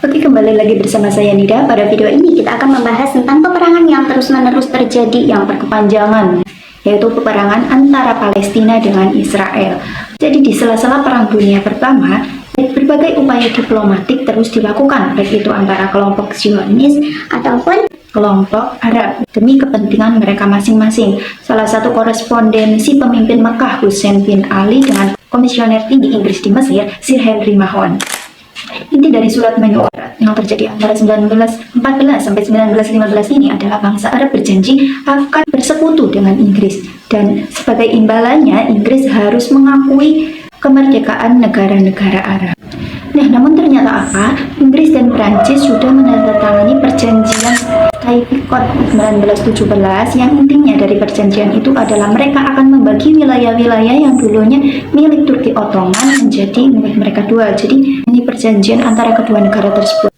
Oke, kembali lagi bersama saya Nida. Pada video ini kita akan membahas tentang peperangan yang terus-menerus terjadi yang berkepanjangan, yaitu peperangan antara Palestina dengan Israel. Jadi di sela-sela Perang Dunia Pertama, berbagai upaya diplomatik terus dilakukan, baik itu antara kelompok Zionis ataupun kelompok Arab demi kepentingan mereka masing-masing. Salah satu korespondensi pemimpin Mekah Hussein bin Ali dengan Komisioner Tinggi Inggris di Mesir, Sir Henry Mahon. Inti dari surat menyurat yang terjadi antara 1914 sampai 1915 ini adalah bangsa Arab berjanji akan bersekutu dengan Inggris, dan sebagai imbalannya Inggris harus mengakui kemerdekaan negara-negara Arab. Nah, namun ternyata apa? Inggris dan Prancis sudah menandatangani perjanjian Taipei-Code 1917 yang intinya dari perjanjian itu adalah mereka akan membagi wilayah-wilayah yang dulunya milik Turki Ottoman menjadi milik mereka dua. Jadi ini perjanjian antara kedua negara tersebut.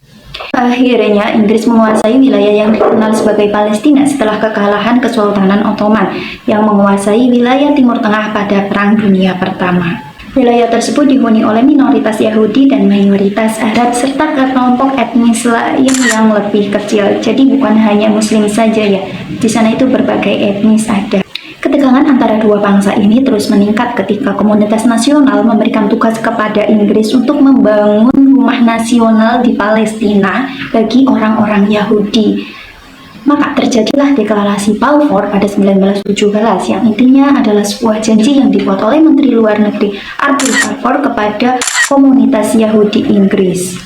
Akhirnya Inggris menguasai wilayah yang dikenal sebagai Palestina setelah kekalahan Kesultanan Ottoman yang menguasai wilayah Timur Tengah pada Perang Dunia Pertama. Wilayah tersebut dihuni oleh minoritas Yahudi dan mayoritas Arab serta kelompok etnis lain yang lebih kecil. Jadi bukan hanya Muslim saja ya, di sana itu berbagai etnis ada. Ketegangan antara dua bangsa ini terus meningkat ketika komunitas nasional memberikan tugas kepada Inggris untuk membangun rumah nasional di Palestina bagi orang-orang Yahudi. Maka terjadilah deklarasi Balfour pada 1917 yang intinya adalah sebuah janji yang dibuat oleh Menteri Luar Negeri Arthur Balfour kepada komunitas Yahudi Inggris.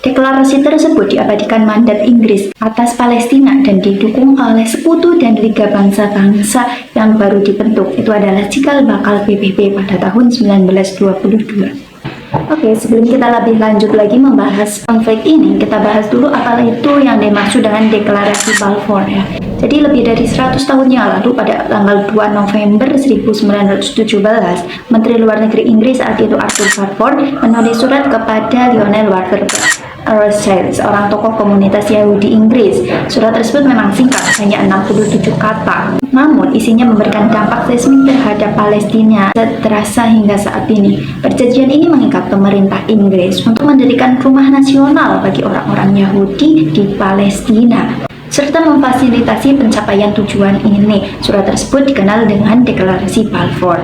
Deklarasi tersebut diabadikan mandat Inggris atas Palestina dan didukung oleh Sekutu dan Liga Bangsa-Bangsa yang baru dibentuk. Itu adalah cikal bakal PBB pada tahun 1922. Oke, sebelum kita lebih lanjut lagi membahas konflik ini, kita bahas dulu apa itu yang dimaksud dengan deklarasi Balfour ya. Jadi lebih dari 100 tahun yang lalu pada tanggal 2 November 1917, Menteri Luar Negeri Inggris saat itu Arthur Balfour menulis surat kepada Lionel Walker Rothschild, seorang tokoh komunitas Yahudi Inggris. Surat tersebut memang singkat, hanya 67 kata. Namun isinya memberikan dampak seismik terhadap Palestina terasa hingga saat ini. Perjanjian ini mengikat pemerintah Inggris untuk mendirikan rumah nasional bagi orang-orang Yahudi di Palestina serta memfasilitasi pencapaian tujuan ini. Surat tersebut dikenal dengan Deklarasi Balfour.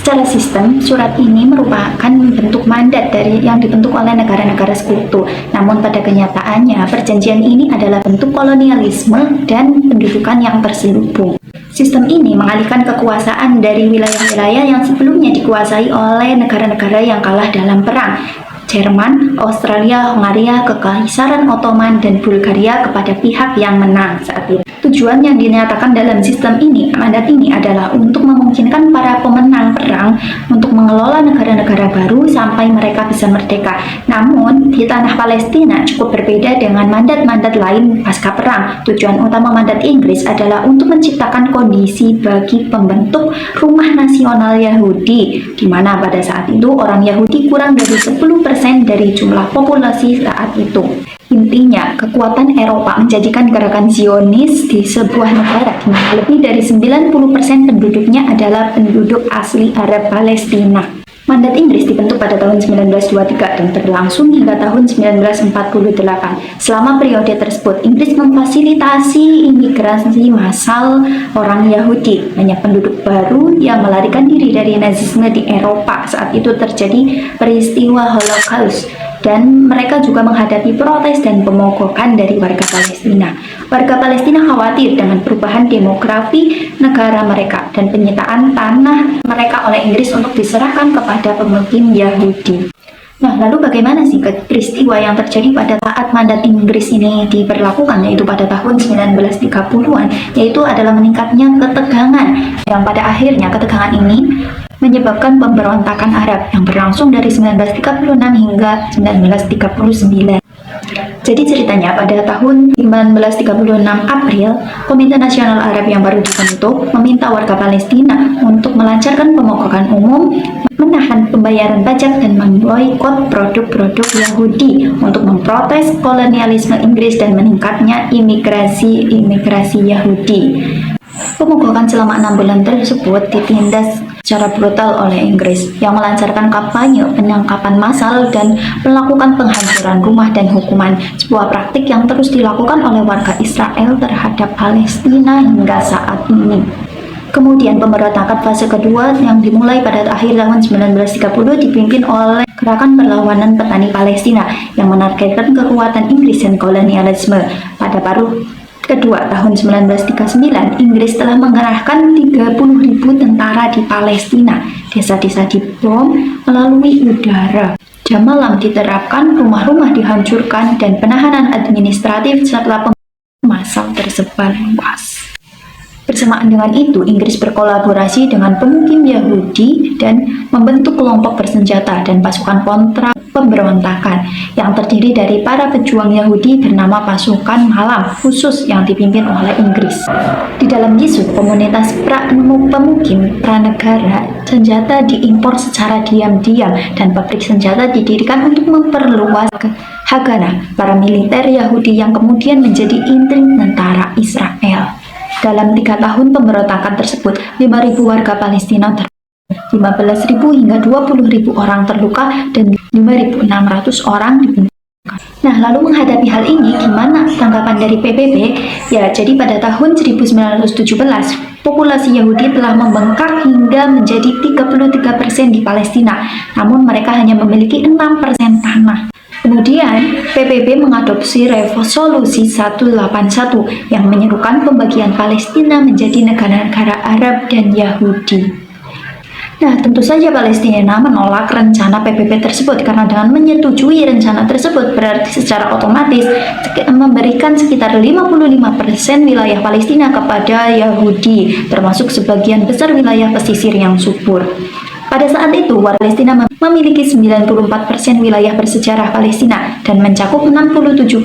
Secara sistem, surat ini merupakan bentuk mandat yang dibentuk oleh negara-negara sekutu. Namun pada kenyataannya, perjanjian ini adalah bentuk kolonialisme dan pendudukan yang terselubung. Sistem ini mengalihkan kekuasaan dari wilayah-wilayah yang sebelumnya dikuasai oleh negara-negara yang kalah dalam perang. Jerman, Australia, Hongaria, Kekaisaran Ottoman, dan Bulgaria kepada pihak yang menang saat itu. Tujuan yang dinyatakan dalam sistem ini, mandat ini adalah untuk memungkinkan para pemenang perang untuk mengelola negara-negara baru sampai mereka bisa merdeka. Namun, di tanah Palestina cukup berbeda dengan mandat-mandat lain pasca perang. Tujuan utama mandat Inggris adalah untuk menciptakan kondisi bagi pembentuk rumah nasional Yahudi, di mana pada saat itu orang Yahudi kurang dari 10% dari jumlah populasi saat itu. Intinya, kekuatan Eropa menjadikan gerakan Zionis di sebuah negara di mana lebih dari 90% penduduknya adalah penduduk asli Arab Palestina. Mandat Inggris dibentuk pada tahun 1923 dan berlangsung hingga tahun 1948. Selama periode tersebut, Inggris memfasilitasi imigrasi massal orang Yahudi, banyak penduduk baru yang melarikan diri dari Nazisme di Eropa. Saat itu terjadi peristiwa Holocaust, dan mereka juga menghadapi protes dan pemogokan dari warga Palestina. Warga Palestina khawatir dengan perubahan demografi negara mereka dan penyitaan tanah mereka oleh Inggris untuk diserahkan kepada pemukim Yahudi. Nah, lalu bagaimana sih peristiwa yang terjadi pada saat mandat Inggris ini diberlakukan, yaitu pada tahun 1930-an, yaitu adalah meningkatnya ketegangan, yang pada akhirnya ketegangan ini menyebabkan pemberontakan Arab yang berlangsung dari 1936 hingga 1939. Jadi ceritanya pada tahun 1936 April, Komite Nasional Arab yang baru dibentuk meminta warga Palestina untuk melancarkan pemogokan umum, menahan pembayaran pajak dan memboikot produk-produk Yahudi untuk memprotes kolonialisme Inggris dan meningkatnya imigrasi Yahudi. Pemogokan selama 6 bulan tersebut ditindas secara brutal oleh Inggris yang melancarkan kampanye penangkapan massal dan melakukan penghancuran rumah dan hukuman, sebuah praktik yang terus dilakukan oleh warga Israel terhadap Palestina hingga saat ini. Kemudian pemberontakan fase kedua yang dimulai pada akhir tahun 1930 dipimpin oleh Gerakan Perlawanan Petani Palestina yang menargetkan kekuatan Inggris dan kolonialisme. Pada paruh kedua tahun 1939, Inggris telah mengerahkan 30.000 tentara di Palestina. Desa-desa dibom melalui udara. Jam malam diterapkan, rumah-rumah dihancurkan, dan penahanan administratif serta massal tersebar luas. Bersamaan dengan itu, Inggris berkolaborasi dengan pemukim Yahudi dan membentuk kelompok bersenjata dan pasukan kontra pemberontakan yang terdiri dari para pejuang Yahudi bernama Pasukan Malam Khusus yang dipimpin oleh Inggris. Di dalam Yishuv, komunitas pemukim pranegara, senjata diimpor secara diam-diam dan pabrik senjata didirikan untuk memperluas Haganah, para militer Yahudi yang kemudian menjadi inti tentara Israel. Dalam 3 tahun pemberontakan tersebut, 5.000 warga Palestina 15.000 hingga 20.000 orang terluka dan 5.600 orang dibunuh. Nah, lalu menghadapi hal ini, gimana tanggapan dari PBB? Ya, jadi pada tahun 1917, populasi Yahudi telah membengkak hingga menjadi 33% di Palestina, namun mereka hanya memiliki 6% tanah. Kemudian, PBB mengadopsi Resolusi 181 yang menyerukan pembagian Palestina menjadi negara-negara Arab dan Yahudi. Nah, tentu saja Palestina menolak rencana PBB tersebut karena dengan menyetujui rencana tersebut berarti secara otomatis memberikan sekitar 55% wilayah Palestina kepada Yahudi, termasuk sebagian besar wilayah pesisir yang subur. Pada saat itu, warga Palestina memiliki 94% wilayah bersejarah Palestina dan mencakup 67%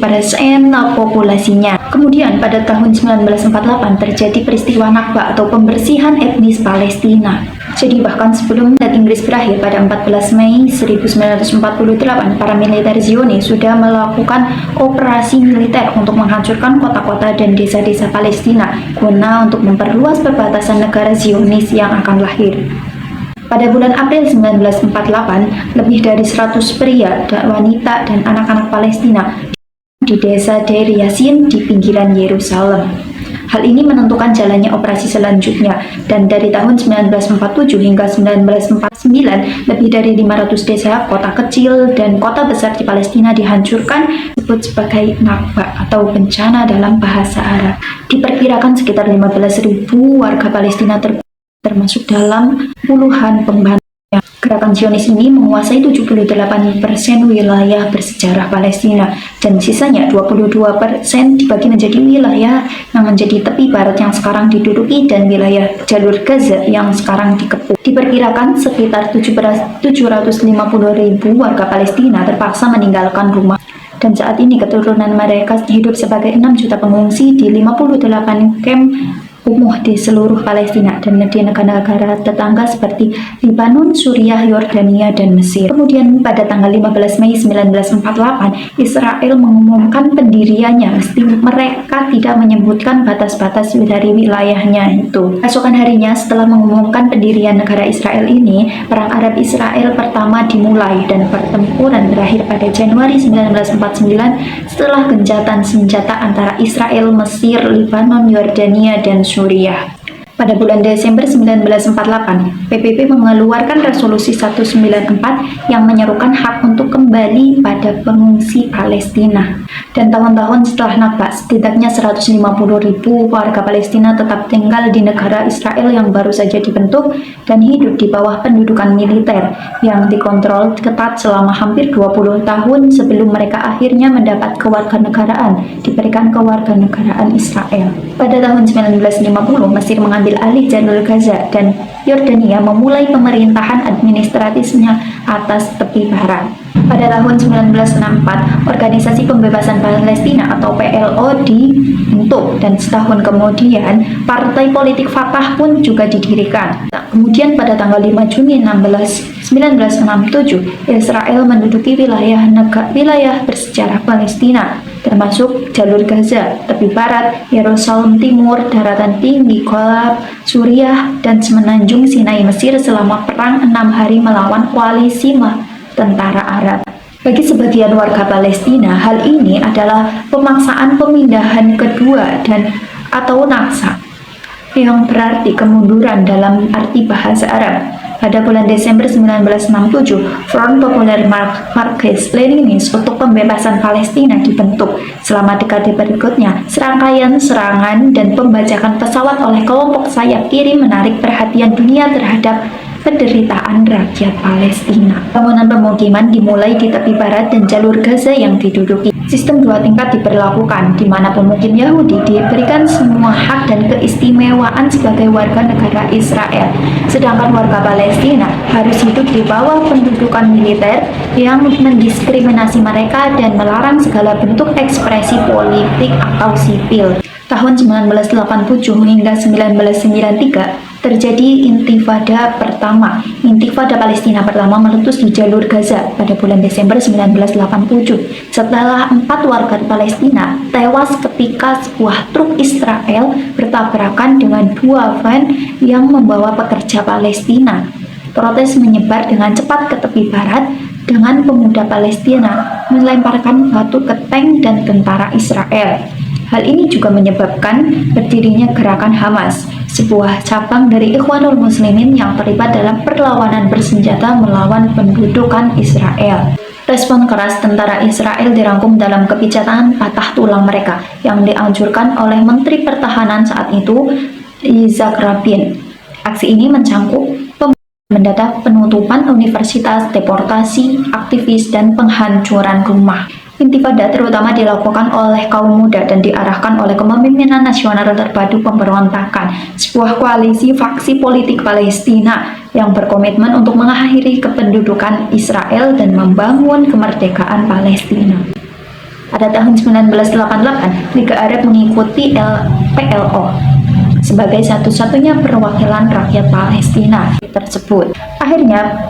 populasinya. Kemudian pada tahun 1948 terjadi peristiwa Nakba atau pembersihan etnis Palestina. Jadi bahkan sebelum Inggris berakhir pada 14 Mei 1948, para militer Zionis sudah melakukan operasi militer untuk menghancurkan kota-kota dan desa-desa Palestina guna untuk memperluas perbatasan negara Zionis yang akan lahir. Pada bulan April 1948, lebih dari 100 pria, wanita, dan anak-anak Palestina di desa Deir Yassin di pinggiran Yerusalem. Hal ini menentukan jalannya operasi selanjutnya, dan dari tahun 1947 hingga 1949, lebih dari 500 desa, kota kecil, dan kota besar di Palestina dihancurkan, disebut sebagai Nakba atau bencana dalam bahasa Arab. Diperkirakan sekitar 15.000 warga Palestina termasuk dalam puluhan pembantu. Gerakan Zionis ini menguasai 78% wilayah bersejarah Palestina dan sisanya 22% dibagi menjadi wilayah yang menjadi tepi barat yang sekarang diduduki dan wilayah jalur Gaza yang sekarang dikepung. Diperkirakan sekitar 750.000 warga Palestina terpaksa meninggalkan rumah. Dan saat ini keturunan mereka hidup sebagai 6 juta pengungsi di 58 kamp kumuh di seluruh Palestina dan di negara-negara tetangga seperti Lebanon, Suriah, Yordania, dan Mesir. Kemudian pada tanggal 15 Mei 1948, Israel mengumumkan pendiriannya meski mereka tidak menyebutkan batas-batas dari wilayahnya itu. Keesokan harinya setelah mengumumkan pendirian negara Israel ini, Perang Arab Israel pertama dimulai dan pertempuran berakhir pada Januari 1949 setelah gencatan senjata antara Israel, Mesir, Lebanon, Yordania, dan Suriah. Pada bulan Desember 1948, PBB mengeluarkan Resolusi 194 yang menyerukan hak untuk kembali pada pengungsi Palestina. Dan tahun-tahun setelah Nakba, setidaknya 150.000 warga Palestina tetap tinggal di negara Israel yang baru saja dibentuk dan hidup di bawah pendudukan militer yang dikontrol ketat selama hampir 20 tahun sebelum mereka akhirnya mendapat kewarganegaraan, diberikan kewarganegaraan Israel. Pada tahun 1950, Mesir mengambil alih jalur Gaza dan Yordania memulai pemerintahan administratifnya atas tepi barat. Pada tahun 1964, Organisasi Pembebasan Palestina atau PLO dibentuk dan setahun kemudian Partai Politik Fatah pun juga didirikan. Kemudian pada tanggal 5 Juni 1967, Israel menduduki wilayah bersejarah Palestina, termasuk jalur Gaza, tepi barat, Yerusalem Timur, daratan tinggi Golab, Suriah, dan semenanjung Sinai Mesir selama perang 6 hari melawan koalisi tentara Arab. Bagi sebagian warga Palestina, hal ini adalah pemaksaan pemindahan kedua atau naksa, yang berarti kemunduran dalam arti bahasa Arab. Pada bulan Desember 1967, Front Populer Marxist-Leninis untuk Pembebasan Palestina dibentuk. Selama dekade berikutnya, serangkaian serangan dan pembajakan pesawat oleh kelompok sayap kiri menarik perhatian dunia terhadap penderitaan rakyat Palestina. Bangunan pemukiman dimulai di tepi barat dan jalur Gaza yang diduduki. Sistem 2 tingkat diberlakukan, di mana pemukim Yahudi diberikan semua hak dan keistimewaan sebagai warga negara Israel, sedangkan warga Palestina harus hidup di bawah pendudukan militer yang mendiskriminasi mereka dan melarang segala bentuk ekspresi politik atau sipil. Tahun 1987 hingga 1993 terjadi Intifada pertama. Intifada Palestina pertama meletus di jalur Gaza pada bulan Desember 1987 setelah 4 warga Palestina tewas ketika sebuah truk Israel bertabrakan dengan 2 van yang membawa pekerja Palestina. Protes menyebar dengan cepat ke tepi barat dengan pemuda Palestina melemparkan batu ke tank dan tentara Israel. Hal ini juga menyebabkan berdirinya gerakan Hamas, sebuah cabang dari Ikhwanul Muslimin yang terlibat dalam perlawanan bersenjata melawan pendudukan Israel. Respon keras tentara Israel dirangkum dalam kebijakan patah tulang mereka yang dianjurkan oleh Menteri Pertahanan saat itu, Yitzhak Rabin. Aksi ini mencangkup mendadak penutupan universitas, deportasi aktivis, dan penghancuran rumah. Intifada terutama dilakukan oleh kaum muda dan diarahkan oleh Kepemimpinan Nasional Terpadu Pemberontakan, sebuah koalisi faksi politik Palestina yang berkomitmen untuk mengakhiri kependudukan Israel dan membangun kemerdekaan Palestina. Pada tahun 1988, Liga Arab mengikuti PLO sebagai satu-satunya perwakilan rakyat Palestina tersebut. Akhirnya,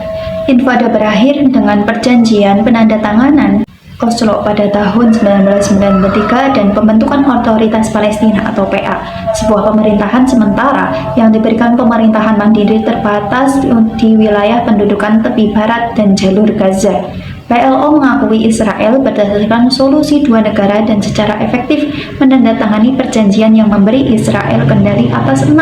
Intifada berakhir dengan perjanjian penandatanganan Oslo pada tahun 1993 dan pembentukan Otoritas Palestina atau PA, sebuah pemerintahan sementara yang diberikan pemerintahan mandiri terbatas di wilayah pendudukan tepi barat dan jalur Gaza. PLO mengakui Israel berdasarkan solusi 2 negara dan secara efektif menandatangani perjanjian yang memberi Israel kendali atas 60%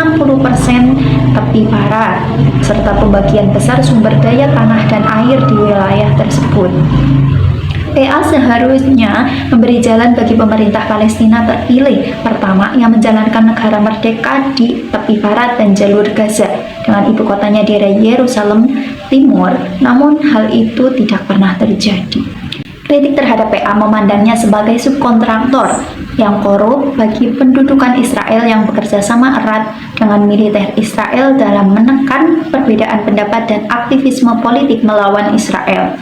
tepi barat, serta pembagian besar sumber daya tanah dan air di wilayah tersebut. PA seharusnya memberi jalan bagi pemerintah Palestina terpilih pertama yang menjalankan negara merdeka di tepi barat dan jalur Gaza dengan ibu kotanya di Yerusalem Timur, namun hal itu tidak pernah terjadi. Kritik terhadap PA memandangnya sebagai subkontraktor yang korup bagi pendudukan Israel yang bekerja sama erat dengan militer Israel dalam menekan perbedaan pendapat dan aktivisme politik melawan Israel.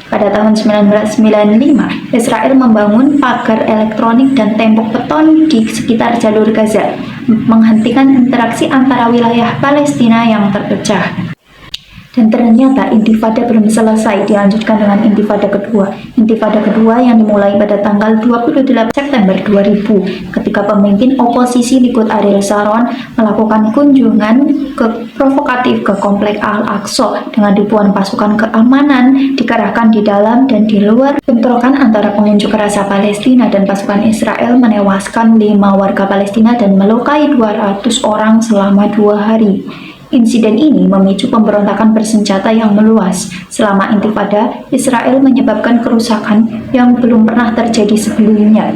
Pada tahun 1995, Israel membangun pagar elektronik dan tembok beton di sekitar jalur Gaza, menghentikan interaksi antara wilayah Palestina yang terpecah. Dan ternyata Intifada belum selesai, dilanjutkan dengan Intifada kedua. Intifada kedua yang dimulai pada tanggal 28 September 2000 ketika pemimpin oposisi Likud Ariel Sharon melakukan kunjungan provokatif ke Komplek Al-Aqsa dengan ribuan pasukan keamanan dikerahkan di dalam dan di luar. Bentrokan antara pengunjuk rasa Palestina dan pasukan Israel menewaskan 5 warga Palestina dan melukai 200 orang selama 2 hari. Insiden ini memicu pemberontakan bersenjata yang meluas. Selama Intifada, Israel menyebabkan kerusakan yang belum pernah terjadi sebelumnya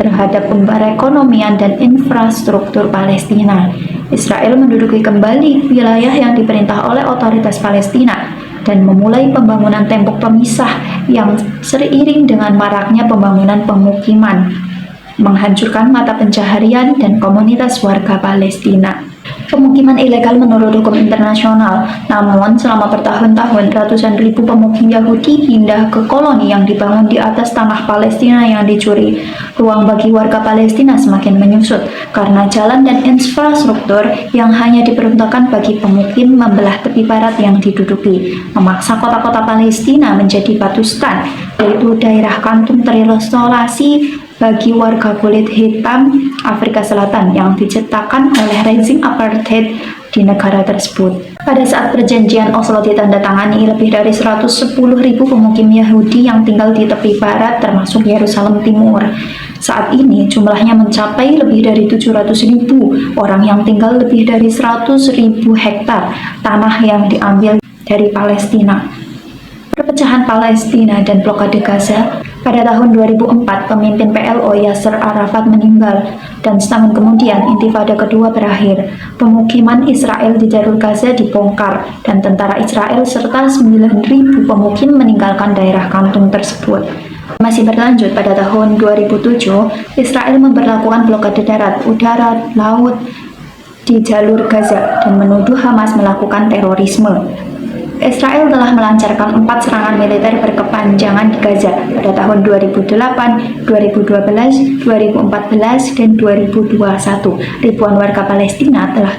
terhadap perekonomian dan infrastruktur Palestina. Israel menduduki kembali wilayah yang diperintah oleh Otoritas Palestina dan memulai pembangunan tembok pemisah yang seiring dengan maraknya pembangunan pemukiman, menghancurkan mata pencaharian dan komunitas warga Palestina. pemukiman ilegal menurut hukum internasional. Namun, selama bertahun-tahun, ratusan ribu pemukim Yahudi pindah ke koloni yang dibangun di atas tanah Palestina yang dicuri. Ruang bagi warga Palestina semakin menyusut karena jalan dan infrastruktur yang hanya diperuntukkan bagi pemukim membelah tepi barat yang diduduki, memaksa kota-kota Palestina menjadi Batustan, yaitu daerah kantung terisolasi bagi warga kulit hitam Afrika Selatan yang diciptakan oleh rezim apartheid di negara tersebut. Pada saat perjanjian Oslo ditandatangani, lebih dari 110.000 pemukim Yahudi yang tinggal di tepi barat termasuk Yerusalem Timur. Saat ini jumlahnya mencapai lebih dari 700.000 orang yang tinggal lebih dari 100.000 hektar tanah yang diambil dari Palestina. Perpecahan Palestina dan blokade Gaza. Pada tahun 2004, pemimpin PLO Yasser Arafat meninggal, dan setahun kemudian intifada kedua berakhir. Pemukiman Israel di jalur Gaza dibongkar, dan tentara Israel serta 9.000 pemukim meninggalkan daerah kantung tersebut. Masih berlanjut, pada tahun 2007, Israel memberlakukan blokade darat, udara, laut di jalur Gaza dan menuduh Hamas melakukan terorisme. Israel telah melancarkan 4 serangan militer berkepanjangan di Gaza pada tahun 2008, 2012, 2014, dan 2021. Ribuan warga Palestina telah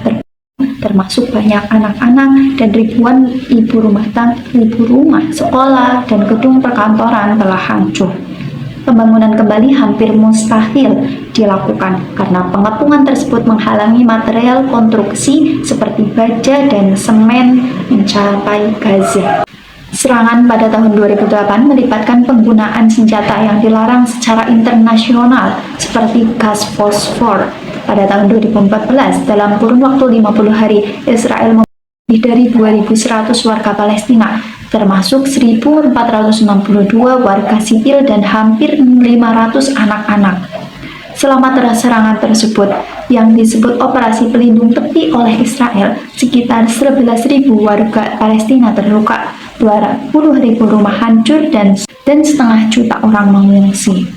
termasuk banyak anak-anak dan ribuan ibu rumah, sekolah, dan gedung perkantoran telah hancur. Pembangunan kembali hampir mustahil dilakukan karena pengepungan tersebut menghalangi material konstruksi seperti baja dan semen mencapai Gaza. Serangan pada tahun 2008 melibatkan penggunaan senjata yang dilarang secara internasional seperti gas fosfor. Pada tahun 2014, dalam kurun waktu 50 hari, Israel lebih dari 2.100 warga Palestina, termasuk 1.462 warga sipil dan hampir 500 anak-anak. Selama serangan tersebut, yang disebut Operasi Pelindung Tepi oleh Israel, sekitar 11.000 warga Palestina terluka, 20.000 rumah hancur, dan setengah juta orang mengungsi.